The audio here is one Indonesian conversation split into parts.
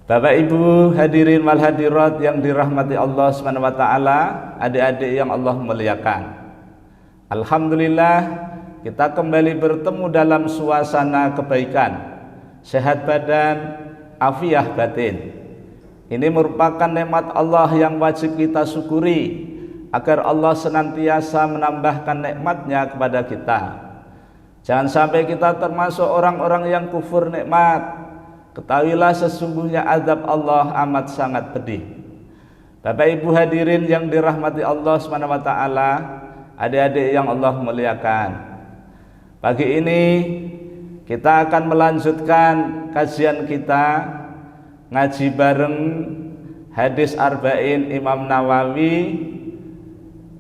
Bapak Ibu hadirin wal hadirat yang dirahmati Allah Subhanahu wa taala, adik-adik yang Allah muliakan. Alhamdulillah kita kembali bertemu dalam suasana kebaikan, sehat badan, afiah batin. Ini merupakan nikmat Allah yang wajib kita syukuri agar Allah senantiasa menambahkan nikmatnya kepada kita. Jangan sampai kita termasuk orang-orang yang kufur nikmat. Ketahuilah sesungguhnya azab Allah amat sangat pedih. Bapak Ibu hadirin yang dirahmati Allah Subhanahu wa taala, adik-adik yang Allah muliakan. Pagi ini kita akan melanjutkan kajian kita ngaji bareng hadis arba'in Imam Nawawi.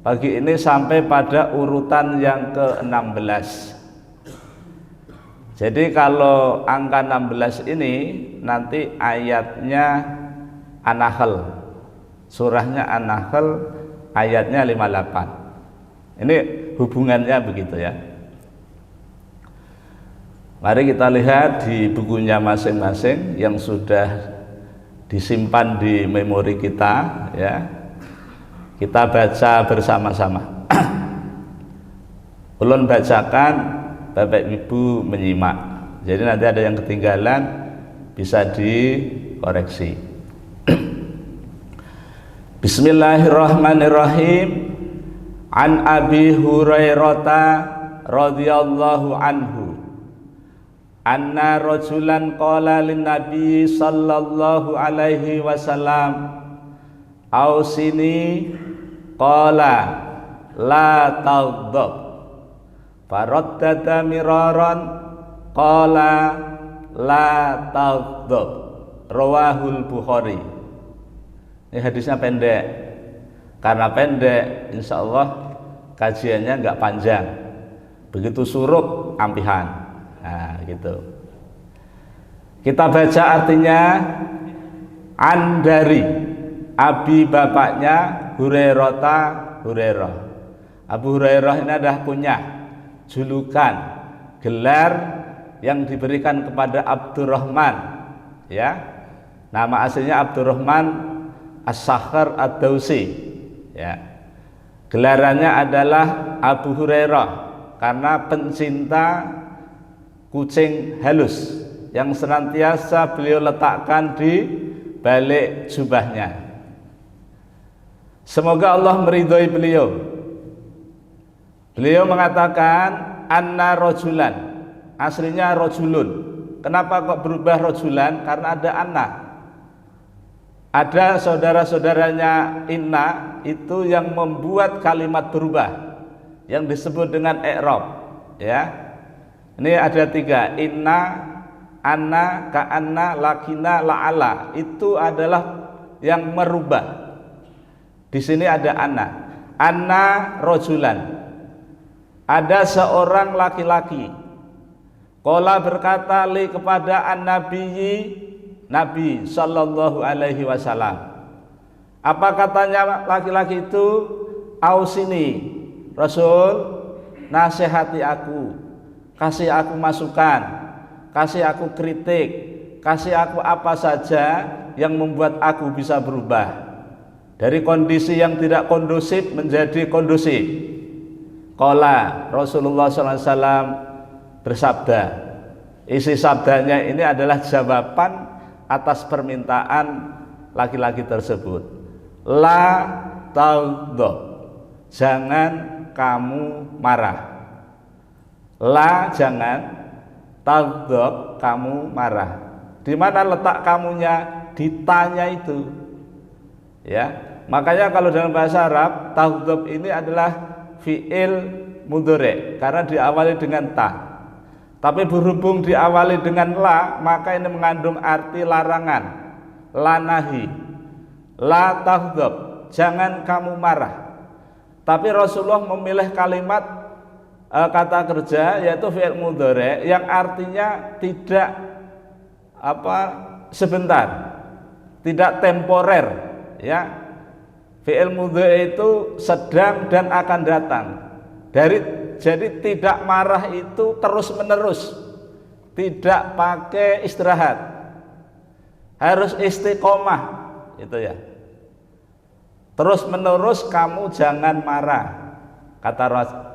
Pagi ini sampai pada urutan yang ke-16. Jadi kalau angka 16 ini nanti ayatnya An-Nahl, surahnya An-Nahl ayatnya 58. Ini hubungannya begitu ya. Mari kita lihat di bukunya masing-masing yang sudah disimpan di memori kita ya. Kita baca bersama-sama. Ulun bacakan, Bapak Ibu menyimak. Jadi nanti ada yang ketinggalan bisa dikoreksi. Bismillahirrahmanirrahim. An Abi Hurairah radhiyallahu anhu anna rajulan qala lin nabi sallallahu alaihi wasallam ausini qala la taghdab faraddada miraran qala la taghdab rawahul Bukhari. Ini hadisnya pendek. Karena pendek insyaallah kajiannya enggak panjang. Begitu suruh ampihan. Nah, gitu. Kita baca artinya an dari abi bapaknya Hurairah. Abu Hurairah ini adalah kunyah, julukan, gelar yang diberikan kepada Abdurrahman ya. Nama aslinya Abdurrahman As-Sakhr Ad-Dausi ya. Gelarannya adalah Abu Hurairah karena pencinta kucing halus yang senantiasa beliau letakkan di balik jubahnya. Semoga Allah meridhoi beliau. Beliau mengatakan anna rojulan, aslinya rojulun. Kenapa kok berubah rojulan? Karena ada anna. Ada saudara-saudaranya inna itu yang membuat kalimat berubah, yang disebut dengan i'rab ya. Ini ada 3, inna, anna, ka'anna, lakina, la'ala. Itu adalah yang merubah. Di sini ada anna rojulan. Ada seorang laki-laki. Qala berkata li kepada an-nabiyyi, Nabi sallallahu alaihi wasallam. Apa katanya laki-laki itu? Ausini, Rasul, nasihati aku. Kasih aku masukan, kasih aku kritik, kasih aku apa saja yang membuat aku bisa berubah dari kondisi yang tidak kondusif menjadi kondusif. Qala Rasulullah SAW bersabda, isi sabdanya ini adalah jawaban atas permintaan laki-laki tersebut. La taghdab, jangan kamu marah. La jangan, taghdab kamu marah. Di mana letak kamunya? Ditanya itu. Ya, makanya kalau dalam bahasa Arab taghdab ini adalah fi'il mudhari karena diawali dengan ta. Tapi berhubung diawali dengan la, maka ini mengandung arti larangan. La nahi. La taghdab, jangan kamu marah. Tapi Rasulullah memilih kalimat kata kerja yaitu fi'il mudhari yang artinya tidak sebentar, tidak temporer ya. Fi'il mudhari itu sedang dan akan datang. Jadi tidak marah itu terus menerus, tidak pakai istirahat. harus istiqomah itu ya. Terus menerus kamu jangan marah,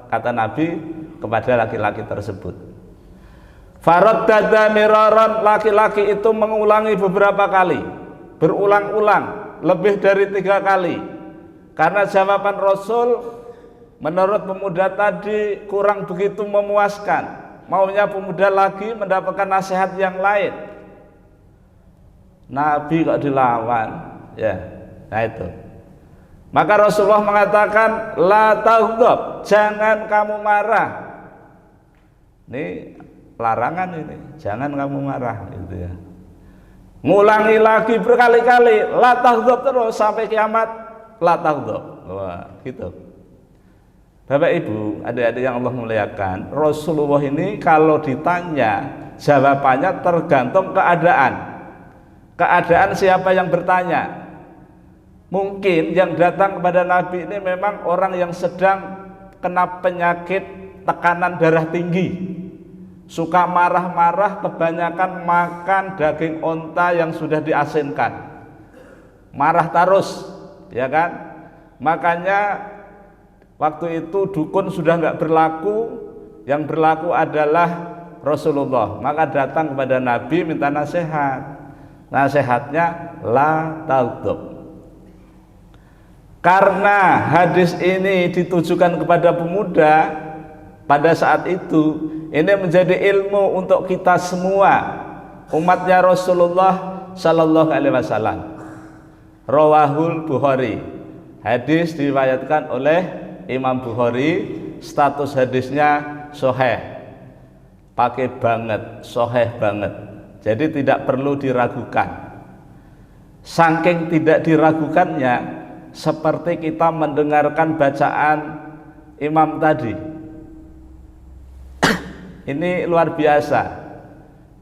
kata Nabi kepada laki-laki tersebut. Faraddada miraran, laki-laki itu mengulangi beberapa kali, berulang-ulang, lebih dari 3 kali. Karena jawaban Rasul menurut pemuda tadi kurang begitu memuaskan. Maunya pemuda lagi mendapatkan nasihat yang lain. Nabi kok dilawan, ya. Nah itu. Maka Rasulullah mengatakan, la taghdab, jangan kamu marah. Ini larangan ini, jangan kamu marah gitu ya. Ngulangi lagi berkali-kali, la taghdab terus sampai kiamat, la taghdab. Wah, gitu. Bapak Ibu, adik-adik yang Allah muliakan, Rasulullah ini kalau ditanya, jawabannya tergantung keadaan. Keadaan siapa yang bertanya. Mungkin yang datang kepada Nabi ini memang orang yang sedang kena penyakit tekanan darah tinggi, suka marah-marah, kebanyakan makan daging onta yang sudah diasinkan, marah terus, ya kan? Makanya waktu itu dukun sudah nggak berlaku, yang berlaku adalah Rasulullah. Maka datang kepada Nabi minta nasihat. Nasihatnya la taghdab. Karena hadis ini ditujukan kepada pemuda pada saat itu, ini menjadi ilmu untuk kita semua, umatnya Rasulullah Sallallahu Alaihi Wasallam. Rawahul Bukhari, hadis diriwayatkan oleh Imam Bukhari, status hadisnya sahih, pakai banget, sahih banget. Jadi tidak perlu diragukan. Saking tidak diragukannya, seperti kita mendengarkan bacaan imam tadi. Ini luar biasa.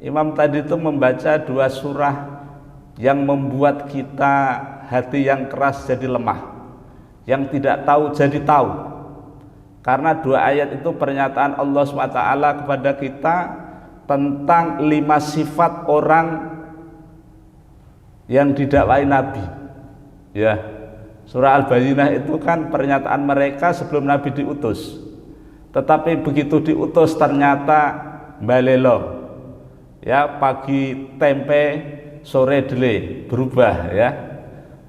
Imam tadi itu membaca 2 surah yang membuat kita hati yang keras jadi lemah, yang tidak tahu jadi tahu. Karena 2 ayat itu pernyataan Allah SWT kepada kita tentang 5 sifat orang yang didakwai Nabi. Ya, surah Al-Bayyinah itu kan pernyataan mereka sebelum Nabi diutus. Tetapi begitu diutus ternyata balelo. Ya, pagi tempe, sore dele, berubah ya.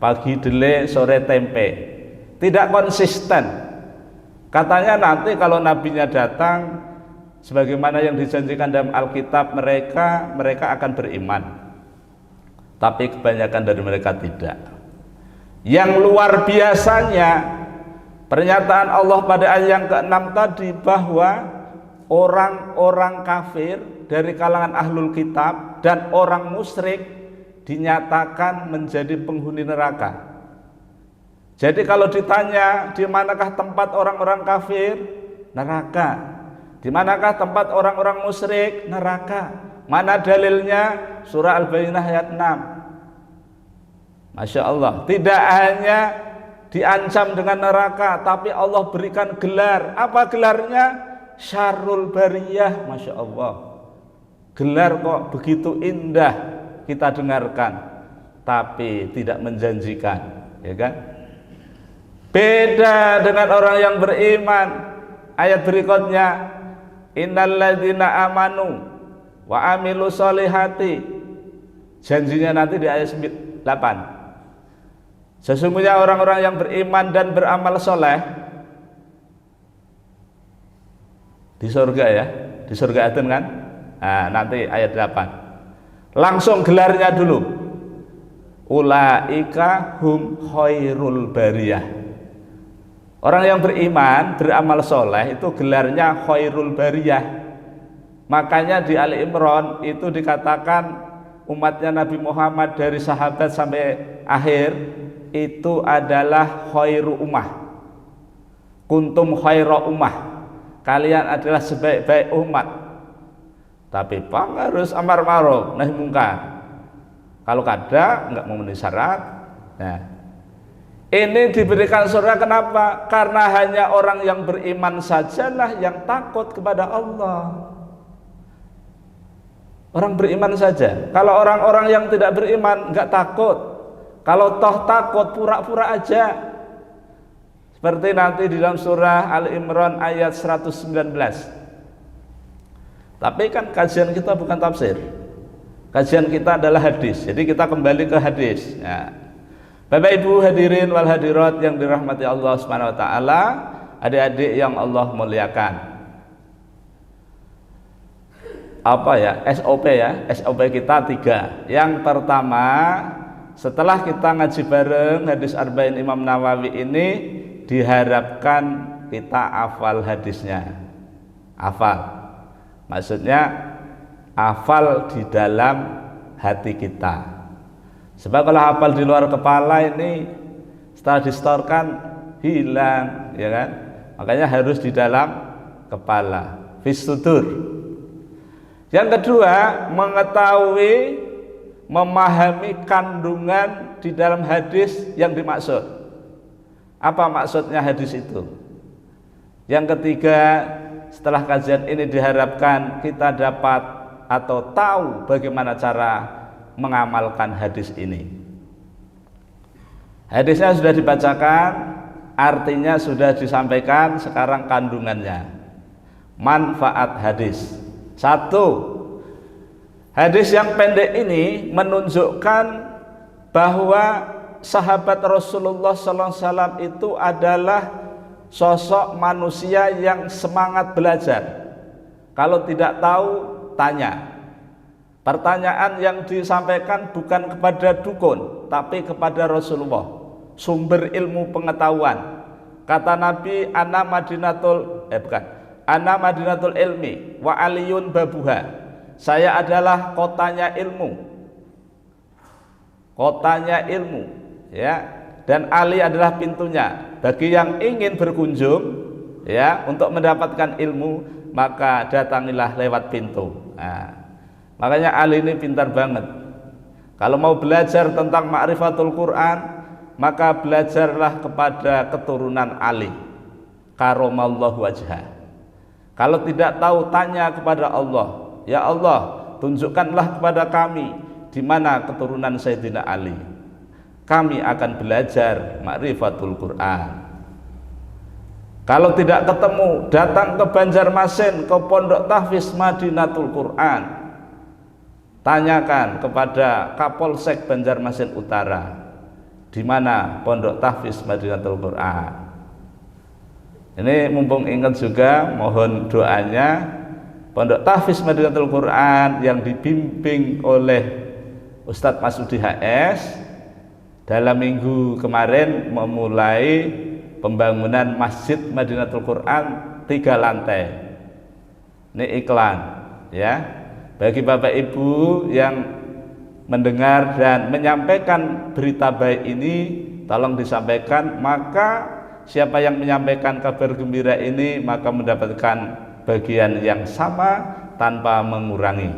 Pagi dele, sore tempe. Tidak konsisten. Katanya nanti kalau nabinya datang sebagaimana yang dijanjikan dalam Alkitab, mereka akan beriman. Tapi kebanyakan dari mereka tidak. Yang luar biasanya pernyataan Allah pada ayat yang ke-6 tadi, bahwa orang-orang kafir dari kalangan ahlul kitab dan orang musyrik dinyatakan menjadi penghuni neraka. Jadi kalau ditanya di manakah tempat orang-orang kafir, neraka. Di manakah tempat orang-orang musyrik, neraka. Mana dalilnya? Surah Al-Bayyinah ayat 6. Masya Allah, tidak hanya diancam dengan neraka, tapi Allah berikan gelar. Apa gelarnya? Syarrul bariyah. Masya Allah, gelar kok begitu indah kita dengarkan, tapi tidak menjanjikan, ya kan? Beda dengan orang yang beriman. Ayat berikutnya, innalladzina amanu wa amilu sholihati. Janjinya nanti di ayat 8. Sesungguhnya orang-orang yang beriman dan beramal soleh di surga ya, di surga Aden kan? Nah, nanti ayat 8. Langsung gelarnya dulu. Ulaika hum khairul bariyah. Orang yang beriman, beramal soleh itu gelarnya khairul bariyah. Makanya di Ali Imran itu dikatakan umatnya Nabi Muhammad dari sahabat sampai akhir itu adalah khairu ummah. Kuntum khairu ummah. Kalian adalah sebaik-baik umat. Tapi harus amar ma'ruf nahi mungkar. Kalau kada enggak memenuhi syarat. Nah, ini diberikan surga kenapa? Karena hanya orang yang beriman sajalah yang takut kepada Allah. Orang beriman saja. Kalau orang-orang yang tidak beriman nggak takut. Kalau toh takut, pura-pura aja. Seperti nanti di dalam surah Al-Imran ayat 119. Tapi kan kajian kita bukan tafsir. Kajian kita adalah hadis. Jadi kita kembali ke hadis. Ya. Bapak Ibu hadirin wal hadirat yang dirahmati Allah Subhanahu wa taala, adik-adik yang Allah muliakan. Apa ya? SOP ya. SOP kita 3. Yang pertama, setelah kita ngaji bareng hadis Arba'in Imam Nawawi ini, diharapkan kita hafal hadisnya. Hafal. Maksudnya hafal di dalam hati kita. Sebab kalau hafal di luar kepala ini setelah distorkan hilang, ya kan? Makanya harus di dalam kepala, fis sudur. Yang kedua, mengetahui, memahami kandungan di dalam hadis yang dimaksud. Apa maksudnya hadis itu? Yang ketiga, setelah kajian ini diharapkan kita dapat atau tahu bagaimana cara mengamalkan hadis ini. Hadisnya sudah dibacakan, artinya sudah disampaikan, sekarang kandungannya. Manfaat hadis. 1. Hadis yang pendek ini menunjukkan bahwa sahabat Rasulullah SAW itu adalah sosok manusia yang semangat belajar. Kalau tidak tahu, tanya. Pertanyaan yang disampaikan bukan kepada dukun, tapi kepada Rasulullah, sumber ilmu pengetahuan. Kata Nabi, ana madinatul ilmi wa aliyun babuha. Saya adalah kotanya ilmu. Kotanya ilmu, ya. Dan Ali adalah pintunya. Bagi yang ingin berkunjung, ya, untuk mendapatkan ilmu, maka datangilah lewat pintu. Nah, makanya Ali ini pintar banget. Kalau mau belajar tentang ma'rifatul Quran, maka belajarlah kepada keturunan Ali, karomallahu wajhah. Kalau tidak tahu, tanya kepada Allah, ya Allah, tunjukkanlah kepada kami di mana keturunan Sayyidina Ali. Kami akan belajar ma'rifatul Quran. Kalau tidak ketemu, datang ke Banjarmasin, ke Pondok Tahfiz Madinatul Quran. Tanyakan kepada Kapolsek Banjarmasin Utara, di mana Pondok Tahfiz Madinatul Quran. Ini mumpung ingat juga, mohon doanya Pondok Tahfiz Madinatul Quran yang dibimbing oleh Ustadz Masudi HS dalam minggu kemarin memulai pembangunan Masjid Madinatul Quran 3 lantai. Ini iklan, ya. Bagi Bapak Ibu yang mendengar dan menyampaikan berita baik ini, tolong disampaikan. Maka siapa yang menyampaikan kabar gembira ini, maka mendapatkan bagian yang sama tanpa mengurangi.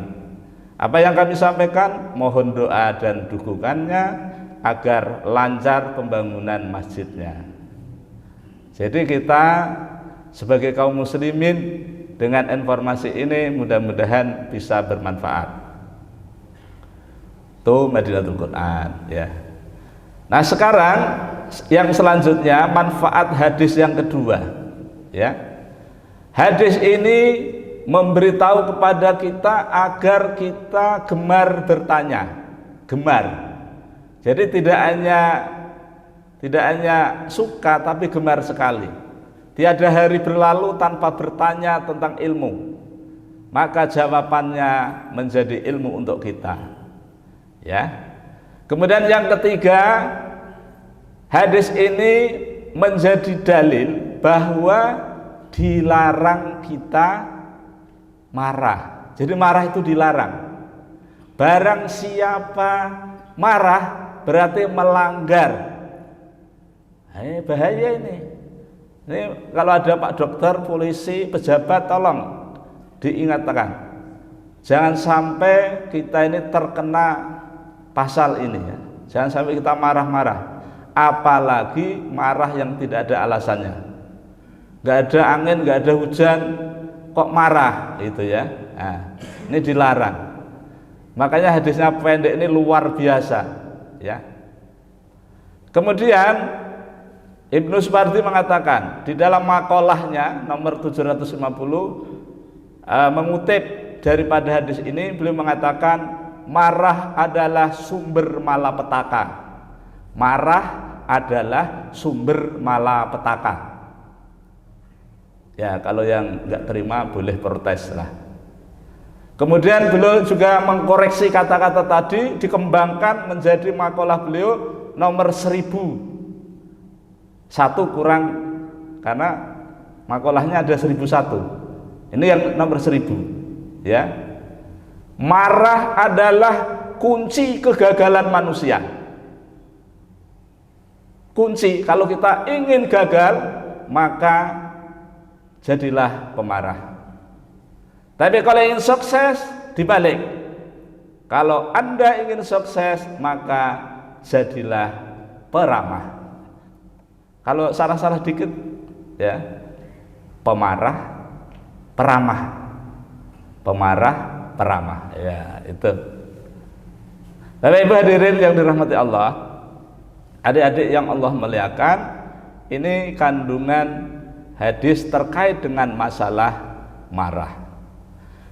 Apa yang kami sampaikan, mohon doa dan dukungannya agar lancar pembangunan masjidnya. Jadi kita sebagai kaum muslimin dengan informasi ini mudah-mudahan bisa bermanfaat. Itu Madinatul Quran, ya. Nah, sekarang yang selanjutnya manfaat hadis yang kedua, ya. Hadis ini memberitahu kepada kita agar kita gemar bertanya, gemar. Jadi tidak hanya suka, tapi gemar sekali. Tiada hari berlalu tanpa bertanya tentang ilmu, maka jawabannya menjadi ilmu untuk kita, ya. Kemudian yang ketiga, hadis ini menjadi dalil bahwa dilarang kita marah. Jadi marah itu dilarang. Barang siapa marah berarti melanggar. Bahaya ini. Ini kalau ada Pak Dokter, polisi, pejabat, tolong diingatkan. Jangan sampai kita ini terkena pasal ini, ya. Jangan sampai kita marah-marah. Apalagi marah yang tidak ada alasannya. Nggak ada angin, nggak ada hujan, kok marah, itu ya. Nah, ini dilarang. Makanya hadisnya pendek ini luar biasa, ya. Kemudian Ibnu Supardi mengatakan di dalam makolahnya nomor 750 mengutip daripada hadis ini, beliau mengatakan marah adalah sumber malapetaka. Marah adalah sumber malapetaka. Ya, kalau yang nggak terima boleh protes lah. Kemudian beliau juga mengkoreksi kata-kata tadi, dikembangkan menjadi makalah beliau nomor 1000. Satu kurang karena makalahnya ada 1001. Ini yang nomor 1000, ya. Marah adalah kunci kegagalan manusia. Kunci, kalau kita ingin gagal, maka jadilah pemarah. Tapi kalau ingin sukses, dibalik. Kalau Anda ingin sukses, maka jadilah peramah. Kalau salah-salah dikit, ya, pemarah, peramah. Pemarah, peramah. Ya, itu. Bapak Ibu hadirin yang dirahmati Allah, adik-adik yang Allah muliakan, ini kandungan hadis terkait dengan masalah marah.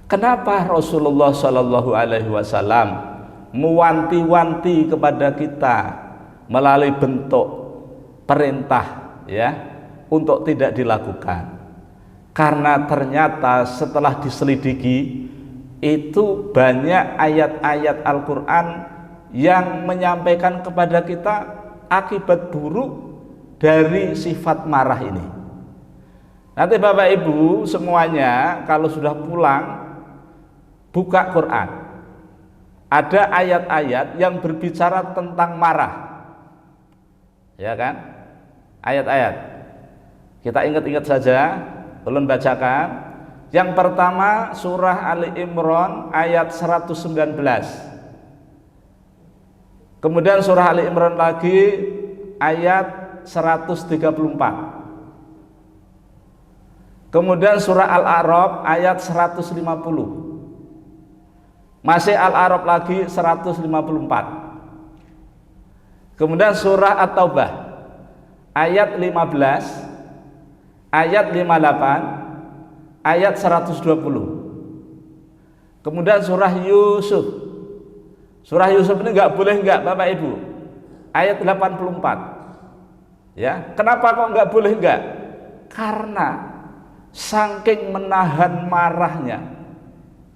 Kenapa Rasulullah Shallallahu Alaihi Wasallam mewanti-wanti kepada kita melalui bentuk perintah, ya, untuk tidak dilakukan? Karena ternyata setelah diselidiki itu banyak ayat-ayat Al-Quran yang menyampaikan kepada kita akibat buruk dari sifat marah ini. Nanti Bapak Ibu semuanya kalau sudah pulang, buka Quran. Ada ayat-ayat yang berbicara tentang marah, ya kan? Ayat-ayat. Kita ingat-ingat saja, ulun bacakan. Yang pertama surah Ali Imran ayat 119. Kemudian surah Ali Imran lagi ayat 134. Kemudian surah Al-A'raf ayat 150. Masih Al-A'raf lagi 154. Kemudian surah At-Taubah ayat 15, ayat 58, ayat 120. Kemudian surah Yusuf. Surah Yusuf ini enggak boleh enggak Bapak Ibu? Ayat 84. Ya, kenapa kok enggak boleh enggak? Karena saking menahan marahnya.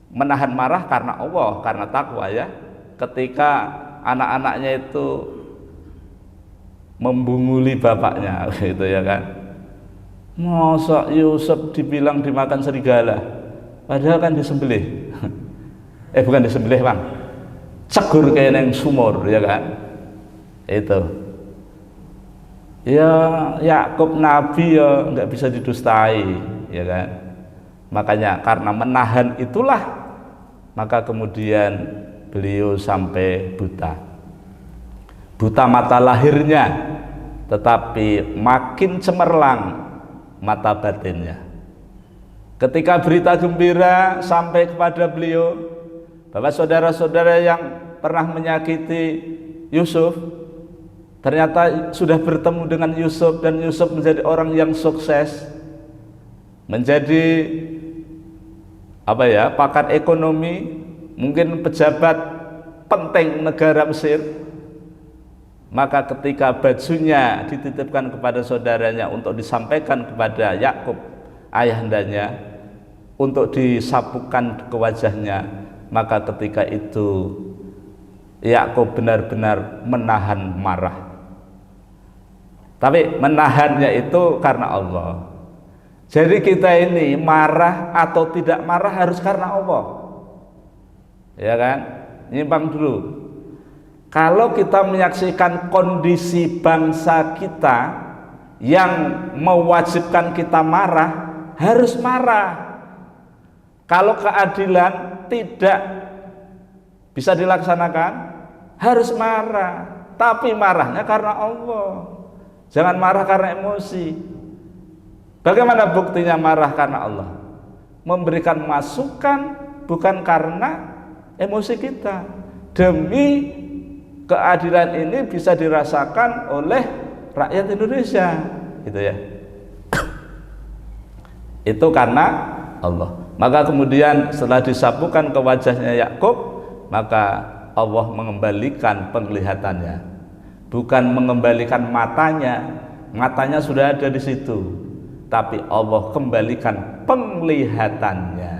Menahan marah karena Allah, karena takwa, ya. Ketika anak-anaknya itu membunguli bapaknya, gitu ya kan. Masa Yusuf dibilang dimakan serigala, padahal kan disembelih. Bukan disembelih Bang, cegur kayak neng sumur, ya kan. Itu. Ya Yakub Nabi ya nggak bisa didustai, ya kan. Makanya karena menahan itulah, maka kemudian beliau sampai buta mata lahirnya, tetapi makin cemerlang mata batinnya. Ketika berita gembira sampai kepada beliau bahwa saudara-saudara yang pernah menyakiti Yusuf ternyata sudah bertemu dengan Yusuf, dan Yusuf menjadi orang yang sukses, menjadi pakar ekonomi, mungkin pejabat penting negara Mesir. Maka ketika bajunya dititipkan kepada saudaranya untuk disampaikan kepada Yakub ayahandanya, untuk disapukan ke wajahnya, maka ketika itu Yakub benar-benar menahan marah. Tapi menahannya itu karena Allah. Jadi kita ini marah atau tidak marah harus karena Allah, ya kan? Nyimpang dulu. Kalau kita menyaksikan kondisi bangsa kita yang mewajibkan kita marah, harus marah. Kalau keadilan tidak bisa dilaksanakan, harus marah. Tapi marahnya karena Allah. Jangan marah karena emosi. Bagaimana buktinya marah karena Allah? Memberikan masukan bukan karena emosi kita demi keadilan ini bisa dirasakan oleh rakyat Indonesia, gitu ya. Itu karena Allah. Maka kemudian setelah disapukan ke wajahnya Yakub, maka Allah mengembalikan penglihatannya, bukan mengembalikan matanya. Matanya sudah ada di situ, tapi Allah kembalikan penglihatannya.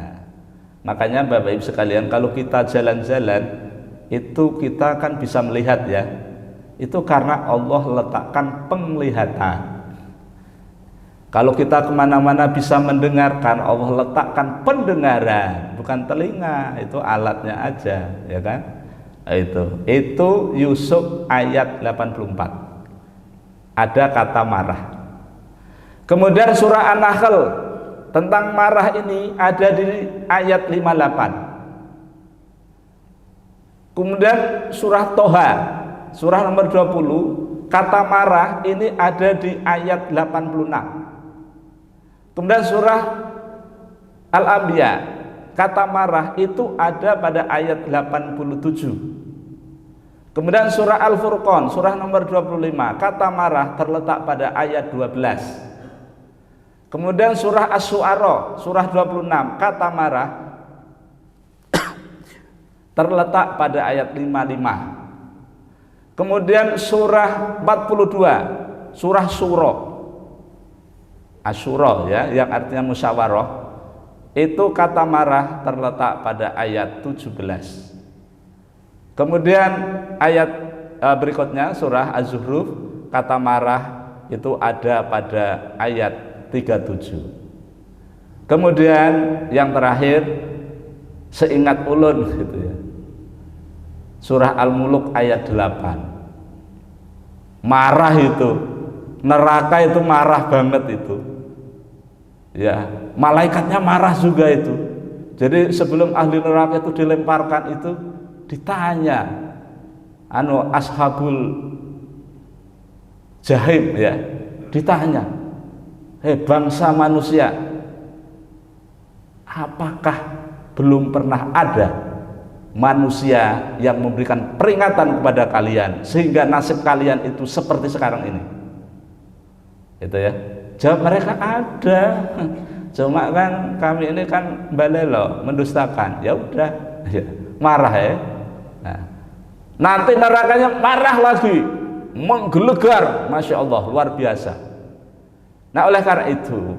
Makanya Bapak Ibu sekalian, kalau kita jalan-jalan itu kita kan bisa melihat ya, itu karena Allah letakkan penglihatan. Kalau kita kemana-mana bisa mendengarkan, Allah letakkan pendengaran, bukan telinga, itu alatnya aja, ya kan? Itu Yusuf ayat 84. Ada kata marah. Kemudian surah An-Nahl tentang marah ini ada di ayat 58. Kemudian surah Toha, surah nomor 20, kata marah ini ada di ayat 86. Kemudian surah Al-Anbiya, kata marah itu ada pada ayat 87. Kemudian surah Al-Furqan, surah nomor 25, kata marah terletak pada ayat 12. Kemudian surah Asy-Syu'ara, surah 26, kata marah terletak pada ayat 55. Kemudian surah 42, surah Asyura ya, yang artinya musyawarah, itu kata marah terletak pada ayat 17. Kemudian ayat berikutnya surah Az-Zukhruf, kata marah itu ada pada ayat 37. Kemudian yang terakhir, seingat ulun gitu ya, surah Al-Muluk ayat 8. Marah itu, neraka itu marah banget itu. Ya, malaikatnya marah juga itu. Jadi sebelum ahli neraka itu dilemparkan itu ditanya, ashabul jahim ya, ditanya, bangsa manusia, apakah belum pernah ada manusia yang memberikan peringatan kepada kalian sehingga nasib kalian itu seperti sekarang ini? Itu ya. Jawab mereka ada, cuma kan kami ini kan balelo, mendustakan. Ya udah, ya, marah ya. Nah, nanti nerakanya marah lagi, menggelegar, masya Allah, luar biasa. Nah, oleh karena itu,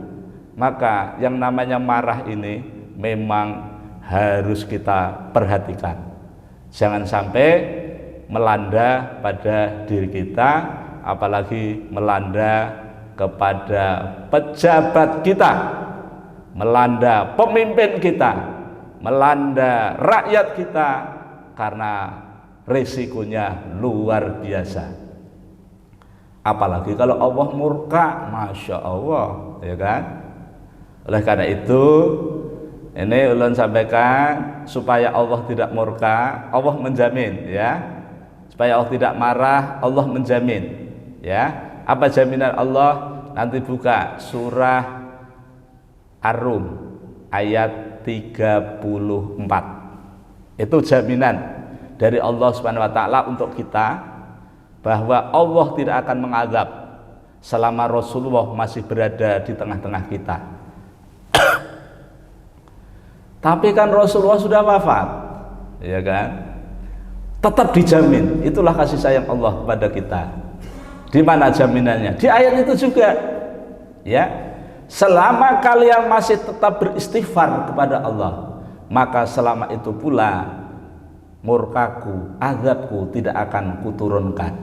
maka yang namanya marah ini memang harus kita perhatikan. Jangan sampai melanda pada diri kita, apalagi melanda kepada pejabat kita, melanda pemimpin kita, melanda rakyat kita, karena risikonya luar biasa. Apalagi kalau Allah murka, masya Allah, ya kan? Oleh karena itu, ini ulun sampaikan supaya Allah tidak murka, Allah menjamin, ya, supaya Allah tidak marah, Allah menjamin, ya. Apa jaminan Allah? Nanti buka surah Ar-Rum ayat 34. Itu jaminan dari Allah Subhanahu wa taala untuk kita bahwa Allah tidak akan mengazab selama Rasulullah masih berada di tengah-tengah kita. Tapi kan Rasulullah sudah wafat, ya kan? Tetap dijamin. Itulah kasih sayang Allah kepada kita. Di mana jaminannya? Di ayat itu juga, ya. Selama kalian masih tetap beristighfar kepada Allah, maka selama itu pula murkaku, azabku tidak akan kuturunkan.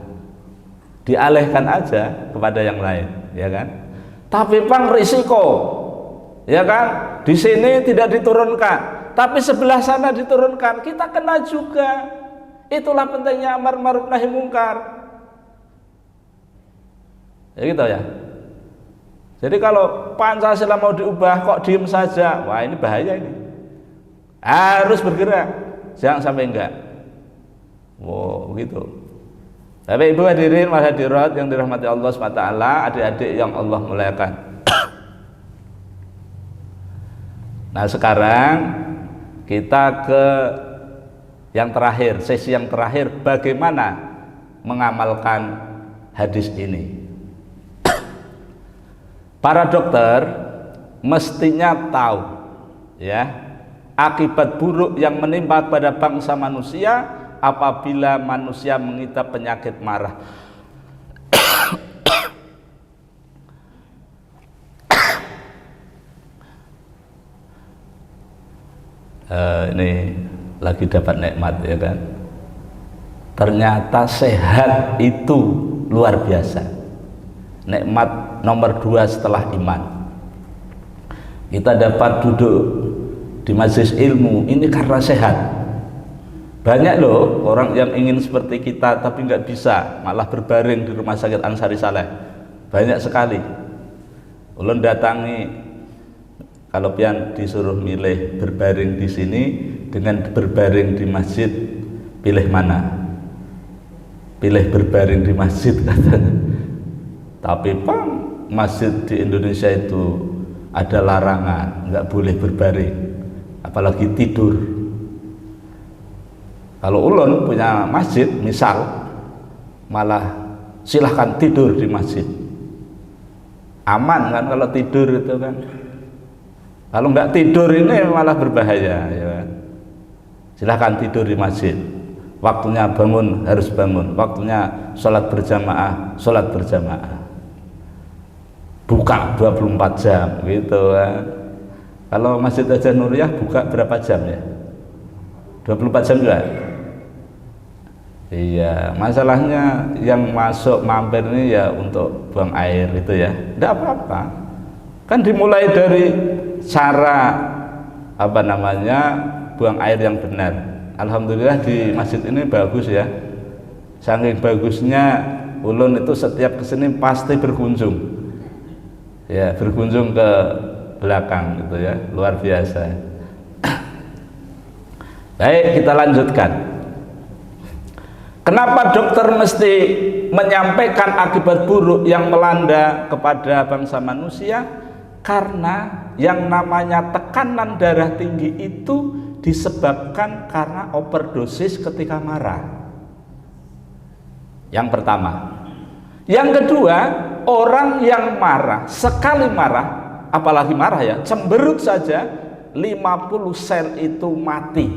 Dialihkan aja kepada yang lain, ya kan? Tapi bang risiko, ya kan? Di sini tidak diturunkan, tapi sebelah sana diturunkan, kita kena juga. Itulah pentingnya amar ma'ruf nahi mungkar. Ya gitu ya. Jadi kalau Pancasila mau diubah kok diem saja, wah ini bahaya ini. Harus bergerak, jangan sampai enggak. Wow, begitu. Bapak Ibu hadirin wal hadirat yang dirahmati Allah SWT, adik-adik yang Allah muliakan. Nah sekarang kita ke yang terakhir, sesi yang terakhir, bagaimana mengamalkan hadis ini. Para dokter mestinya tahu ya akibat buruk yang menimpa pada bangsa manusia apabila manusia mengidap penyakit marah. Ini lagi dapat nikmat ya kan. Ternyata sehat itu luar biasa. Nikmat nomor 2 setelah iman. Kita dapat duduk di majelis ilmu ini karena sehat. Banyak loh orang yang ingin seperti kita tapi nggak bisa, malah berbaring di rumah sakit Ansari Saleh. Banyak sekali. Ulun datangi, kalau pian disuruh milih berbaring di sini dengan berbaring di masjid, pilih mana? Pilih berbaring di masjid katanya. Tapi masjid di Indonesia itu ada larangan, nggak boleh berbaring, apalagi tidur. Kalau ulun punya masjid, misal, malah silahkan tidur di masjid. Aman kan kalau tidur itu kan. Kalau nggak tidur ini malah berbahaya ya kan? Silahkan tidur di masjid. Waktunya bangun harus bangun, waktunya sholat berjamaah, sholat berjamaah. Buka 24 jam gitu kan. Kalau Masjid Aja Nuriyah buka berapa jam ya? 24 jam juga? Iya, masalahnya yang masuk mampir ini ya untuk buang air itu ya. Tidak apa-apa. Kan dimulai dari cara buang air yang benar. Alhamdulillah di masjid ini bagus ya. Saking bagusnya ulun itu setiap kesini pasti berkunjung. Ya, berkunjung ke belakang gitu ya, luar biasa. Baik, kita lanjutkan. Kenapa dokter mesti menyampaikan akibat buruk yang melanda kepada bangsa manusia? Karena yang namanya tekanan darah tinggi itu disebabkan karena overdosis ketika marah. Yang pertama. Yang kedua, orang yang marah, sekali marah, apalagi marah ya, cemberut saja 50 sel itu mati.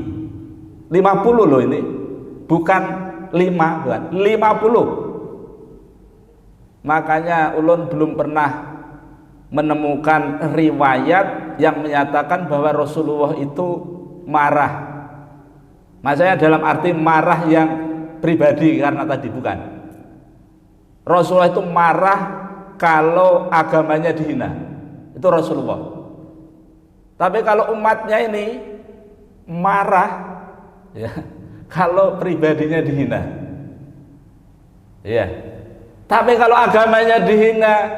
50 loh ini, bukan 5, bukan 50. Makanya ulun belum pernah menemukan riwayat yang menyatakan bahwa Rasulullah itu marah. Maksudnya dalam arti marah yang pribadi karena tadi, bukan. Rasulullah itu marah kalau agamanya dihina. Itu Rasulullah. Tapi kalau umatnya ini marah ya kalau pribadinya dihina. Iya. Tapi kalau agamanya dihina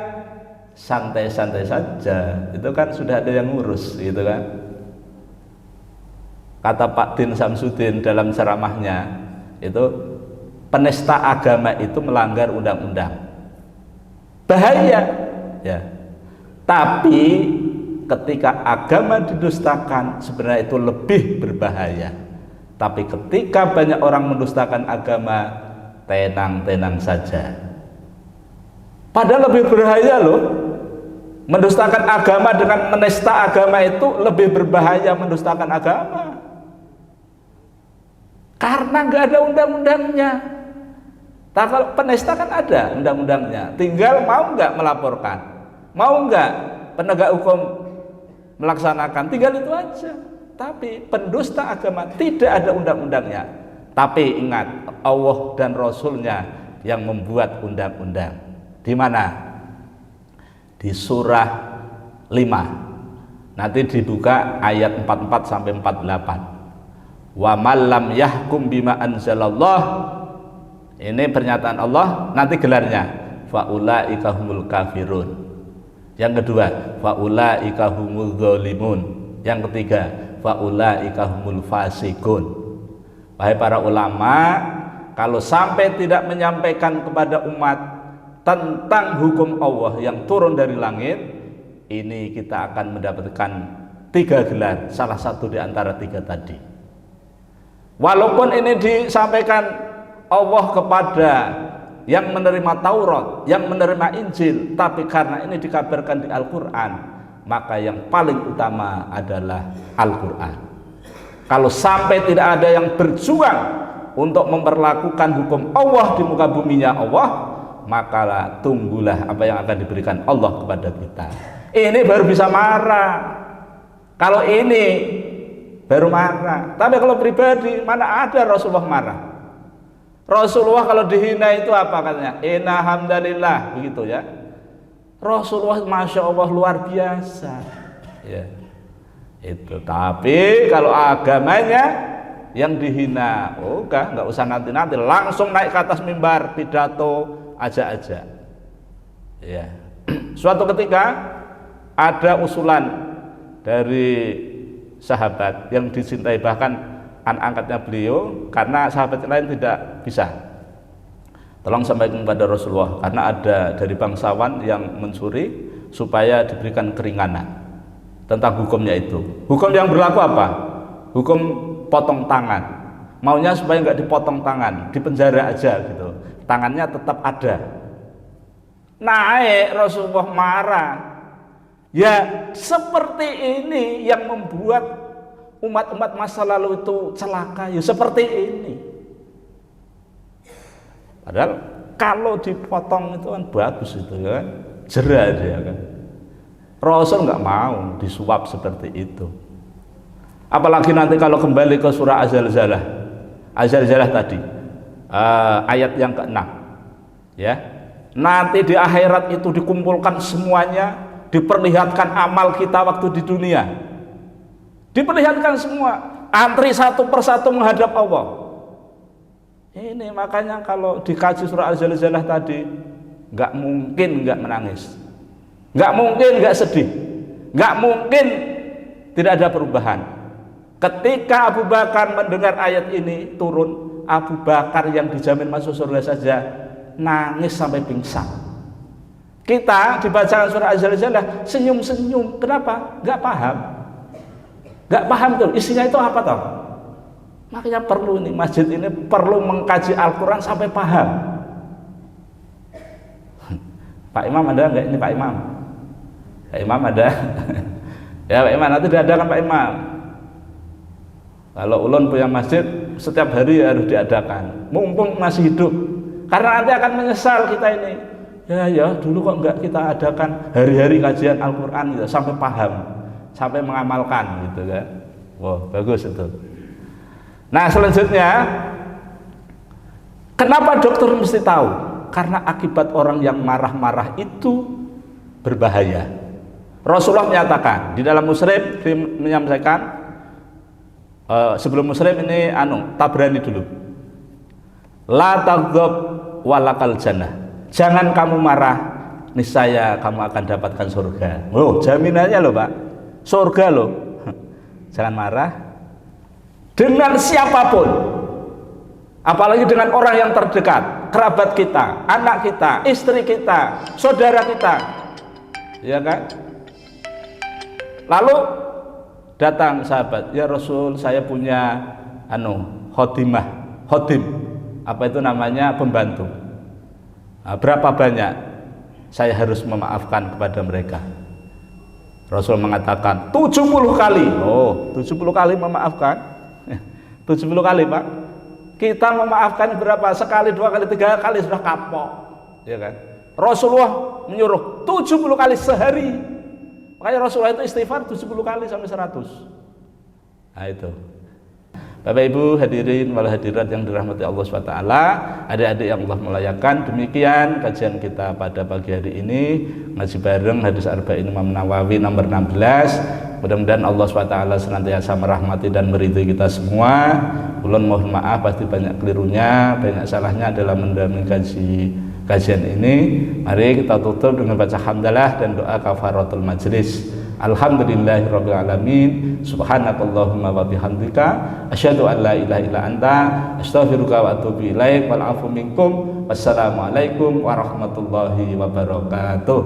santai-santai saja, itu kan sudah ada yang ngurus gitu kan. Kata Pak Din Samsudin dalam ceramahnya itu, penista agama itu melanggar undang-undang, bahaya ya. Tapi ketika agama didustakan sebenarnya itu lebih berbahaya. Tapi ketika banyak orang mendustakan agama, tenang-tenang saja. Padahal lebih berbahaya loh. Mendustakan agama dengan menista agama itu lebih berbahaya mendustakan agama. Karena nggak ada undang-undangnya. Nah, kalau penista kan ada undang-undangnya. Tinggal mau nggak melaporkan, mau nggak penegak hukum melaksanakan, tinggal itu aja. Tapi pendusta agama tidak ada undang-undangnya. Tapi ingat, Allah dan Rasulnya yang membuat undang-undang. Di mana? Di surah 5. Nanti dibuka ayat 44 sampai 48. Wa malam yahkum bima anzalallah. Ini pernyataan Allah, nanti gelarnya faulaika humul kafirun. Yang kedua, faulaika humul dzalimun. Yang ketiga, faulaika humul fasikun. Wahai para ulama, kalau sampai tidak menyampaikan kepada umat tentang hukum Allah yang turun dari langit, ini kita akan mendapatkan 3 gelar, salah satu di antara 3 tadi. Walaupun ini disampaikan Allah kepada yang menerima Taurat, yang menerima Injil, tapi karena ini dikabarkan di Al-Quran, maka yang paling utama adalah Al-Quran. Kalau sampai tidak ada yang berjuang untuk memperlakukan hukum Allah di muka buminya Allah, maka tunggulah apa yang akan diberikan Allah kepada kita. Ini baru bisa marah. Kalau ini baru marah. Tapi kalau pribadi, mana ada Rasulullah marah. Rasulullah kalau dihina itu apa katanya? Inna hamdalillah, begitu ya. Rasulullah Masya Allah luar biasa ya. Itu. Tapi kalau agamanya yang dihina, nggak usah nanti-nanti, langsung naik ke atas mimbar, pidato aja ya. Suatu ketika ada usulan dari sahabat yang dicintai bahkan anak angkatnya beliau, karena sahabat lain tidak bisa, tolong sampaikan kepada Rasulullah karena ada dari bangsawan yang mencuri supaya diberikan keringanan tentang hukumnya itu. Hukum yang berlaku apa? Hukum potong tangan. Maunya supaya nggak dipotong tangan, dipenjara aja gitu, tangannya tetap ada. Naik, Rasulullah marah. Ya seperti ini yang membuat umat-umat masa lalu itu celaka, ya seperti ini. Padahal kalau dipotong itu kan bagus itu ya kan, jerah dia kan. Rasul nggak mau disuap seperti itu. Apalagi nanti kalau kembali ke surah Az-Zalzalah tadi, ayat yang ke-6 ya. Nanti di akhirat itu dikumpulkan semuanya, diperlihatkan amal kita waktu di dunia, diperlihatkan semua, antri satu persatu menghadap Allah. Ini makanya kalau dikaji surah Az-Zalzalah tadi, nggak mungkin nggak menangis, nggak mungkin nggak sedih, nggak mungkin tidak ada perubahan. Ketika Abu Bakar mendengar ayat ini turun, Abu Bakar yang dijamin masuk surga saja nangis sampai pingsan. Kita dibacakan surah Az-Zalzalah senyum-senyum. Kenapa? Nggak paham. Nggak paham tuh isinya itu apa toh? Makanya perlu nih, masjid ini perlu mengkaji Al-Quran sampai paham. Pak Imam ada nggak ini Pak Imam? Pak Imam ada? Ya Pak Imam, nanti diadakan Pak Imam. Kalau ulun punya masjid setiap hari harus diadakan, mumpung masih hidup. Karena nanti akan menyesal kita ini. Ya dulu kok enggak kita adakan hari-hari kajian Al-Quran gitu, sampai paham, sampai mengamalkan gitu kan. Wah bagus itu. Nah selanjutnya, kenapa dokter mesti tahu? Karena akibat orang yang marah-marah itu berbahaya. Rasulullah menyatakan di dalam Muslim menyampaikan, sebelum Muslim ini Tabrani dulu, la taghdab walakal jannah. Jangan kamu marah, niscaya kamu akan dapatkan surga. Loh, jaminannya loh Pak, surga loh. Jangan marah dengan siapapun, apalagi dengan orang yang terdekat, kerabat kita, anak kita, istri kita, saudara kita, ya kan? Lalu datang sahabat, ya Rasul, saya punya khodim, apa itu namanya, pembantu. Nah, berapa banyak saya harus memaafkan kepada mereka? Rasul mengatakan 70 kali. Oh, 70 kali memaafkan. 70 kali Pak. Kita memaafkan berapa? Sekali, dua kali, tiga kali sudah kapok, ya kan? Rasulullah menyuruh 70 kali sehari. Makanya Rasulullah itu istighfar 70 kali sampai 100. Nah itu. Bapak Ibu hadirin wal hadirat yang dirahmati Allah SWT, adik-adik yang Allah muliakan, demikian kajian kita pada pagi hari ini, ngaji bareng hadis arba'in Imam Nawawi nomor 16. Mudah-mudahan Allah SWT senantiasa merahmati dan meridhai kita semua. Ulun mohon maaf pasti banyak kelirunya, banyak salahnya dalam mendampingi kajian ini. Mari kita tutup dengan baca hamdalah dan doa kafaratul majlis. Alhamdulillahirabbil alamin. Subhanakallahumma wa bihamdika asyhadu an la ilaha illa anta astaghfiruka wa atubu ilaik wal afu minkum. Wassalamualaikum warahmatullahi wabarakatuh.